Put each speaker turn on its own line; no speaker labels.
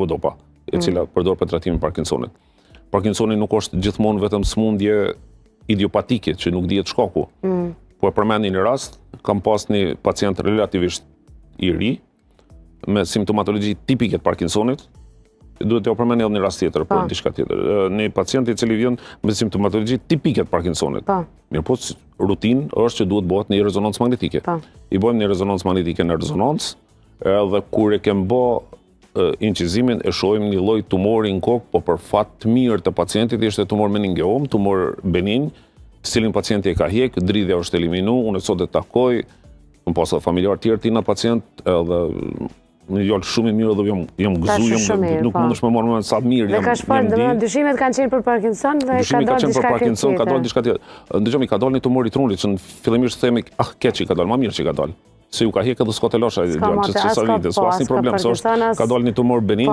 levodopa, e cila përdor për trajtimin e Parkinsonit. Parkinsoni nuk është gjithmonë vetëm smundje idiopatike që nuk dihet shkaku. Po e përmend një rast, kam pas një pacient relativisht i ri me simptomatologji tipike të Parkinsonit. Duhet t'ja përmend edhe një rast tjetër për diçka tjetër. Një pacient i cili vjen me simptomatologji tipike të Parkinsonit. Mirë po, rutinë është që duhet bëhet një rezonancë magnetike. I bëjmë një rezonancë magnetike në rezonancë, edhe kur e kem bë incizimin e shohim një lloj tumori në kokë, po për fat të mirë të pacientit ishte tumor meningeom, tumor benin, cilin pacienti e ka hjek, dridhja është eliminu, unë sot e takoj, më pasë familjar tjerë tina pacient, edhe në gjallë shumë i mirë dhe jam gëzu, nuk mundesh me marrë me sa mirë.
Dhe ka shpart, dyshimet kanë qenë për Parkinson dhe ka dalë diçka tjetër.
Ka dalë diçka tjetër. Ndëgjoj, ka dalë një tumor i trunit, që në fillimisht themi, keq i ka dalë, ma mirë që i ka dalë. Se ju ka hjek edhe s'ka të lasha, që sa vite, s'ka asnjë problem, ka dalë një tumor benin,